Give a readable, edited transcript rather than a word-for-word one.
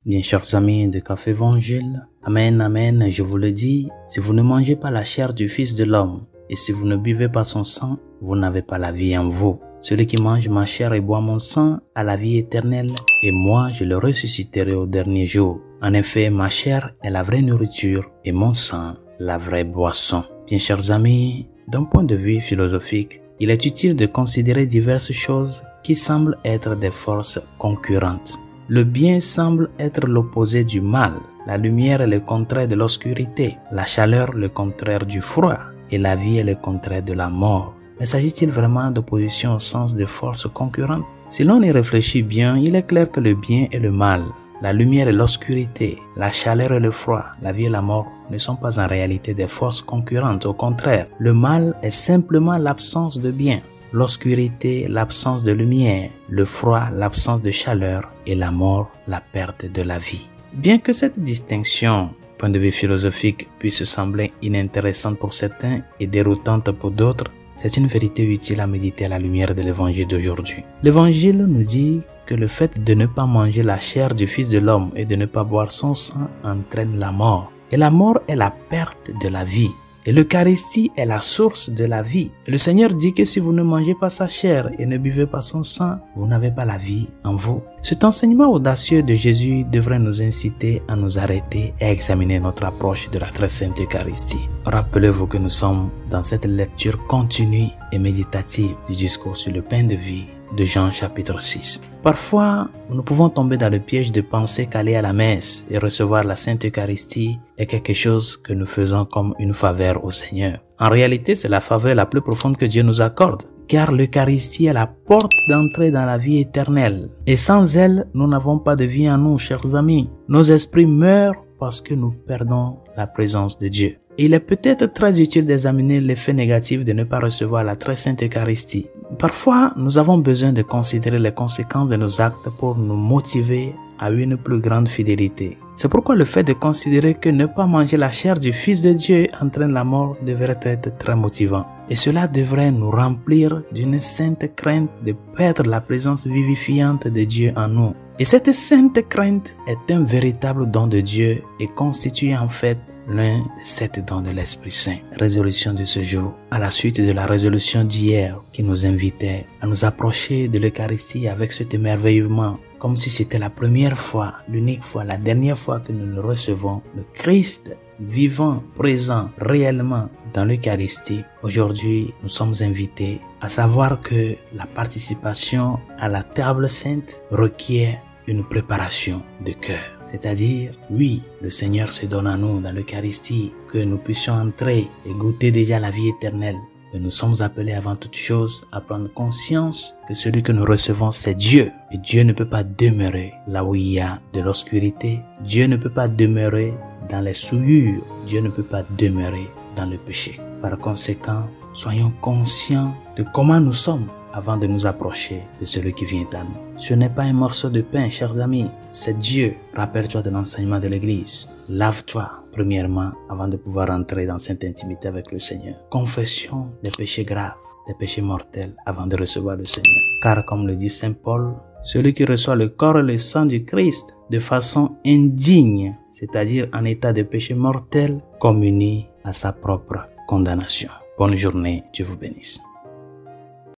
Bien chers amis de Café Évangile, Amen, Amen, je vous le dis, si vous ne mangez pas la chair du Fils de l'homme, et si vous ne buvez pas son sang, vous n'avez pas la vie en vous. Celui qui mange ma chair et boit mon sang a la vie éternelle, et moi je le ressusciterai au dernier jour. En effet, ma chair est la vraie nourriture, et mon sang la vraie boisson. Bien chers amis, d'un point de vue philosophique, il est utile de considérer diverses choses qui semblent être des forces concurrentes. Le bien semble être l'opposé du mal, la lumière est le contraire de l'obscurité, la chaleur le contraire du froid, et la vie est le contraire de la mort. Mais s'agit-il vraiment d'opposition au sens de forces concurrentes? Si l'on y réfléchit bien, il est clair que le bien et le mal, la lumière et l'obscurité, la chaleur et le froid, la vie et la mort ne sont pas en réalité des forces concurrentes. Au contraire, le mal est simplement l'absence de bien. L'obscurité, l'absence de lumière, le froid, l'absence de chaleur et la mort, la perte de la vie. Bien que cette distinction, point de vue philosophique, puisse sembler inintéressante pour certains et déroutante pour d'autres, c'est une vérité utile à méditer à la lumière de l'évangile d'aujourd'hui. L'évangile nous dit que le fait de ne pas manger la chair du Fils de l'homme et de ne pas boire son sang entraîne la mort. Et la mort est la perte de la vie. Et l'Eucharistie est la source de la vie. Le Seigneur dit que si vous ne mangez pas sa chair et ne buvez pas son sang, vous n'avez pas la vie en vous. Cet enseignement audacieux de Jésus devrait nous inciter à nous arrêter et à examiner notre approche de la très sainte Eucharistie. Rappelez-vous que nous sommes dans cette lecture continue et méditative du discours sur le pain de vie de Jean chapitre 6. Parfois, nous pouvons tomber dans le piège de penser qu'aller à la messe et recevoir la Sainte Eucharistie est quelque chose que nous faisons comme une faveur au Seigneur. En réalité, c'est la faveur la plus profonde que Dieu nous accorde, car l'Eucharistie est la porte d'entrée dans la vie éternelle. Et sans elle, nous n'avons pas de vie en nous, chers amis. Nos esprits meurent parce que nous perdons la présence de Dieu. Il est peut-être très utile d'examiner l'effet négatif de ne pas recevoir la très sainte Eucharistie. Parfois, nous avons besoin de considérer les conséquences de nos actes pour nous motiver à une plus grande fidélité. C'est pourquoi le fait de considérer que ne pas manger la chair du Fils de Dieu entraîne la mort devrait être très motivant. Et cela devrait nous remplir d'une sainte crainte de perdre la présence vivifiante de Dieu en nous. Et cette sainte crainte est un véritable don de Dieu et constitue en fait l'un des 7 dons de l'Esprit Saint. Résolution de ce jour, à la suite de la résolution d'hier qui nous invitait à nous approcher de l'Eucharistie avec cet émerveillement, comme si c'était la première fois, l'unique fois, la dernière fois que nous le recevons, le Christ vivant, présent, réellement dans l'Eucharistie. Aujourd'hui, nous sommes invités à savoir que la participation à la table sainte requiert une préparation de cœur. C'est-à-dire, oui, le Seigneur se donne à nous dans l'Eucharistie, que nous puissions entrer et goûter déjà la vie éternelle. Mais nous sommes appelés avant toute chose à prendre conscience que celui que nous recevons, c'est Dieu. Et Dieu ne peut pas demeurer là où il y a de l'obscurité. Dieu ne peut pas demeurer dans les souillures. Dieu ne peut pas demeurer dans le péché. Par conséquent, soyons conscients de comment nous sommes avant de nous approcher de celui qui vient à nous. Ce n'est pas un morceau de pain, chers amis, c'est Dieu. Rappelle-toi de l'enseignement de l'Église. Lave-toi, premièrement, avant de pouvoir entrer dans cette intimité avec le Seigneur. Confession des péchés graves, des péchés mortels, avant de recevoir le Seigneur. Car comme le dit Saint Paul, celui qui reçoit le corps et le sang du Christ de façon indigne, c'est-à-dire en état de péché mortel, communie à sa propre condamnation. Bonne journée, Dieu vous bénisse.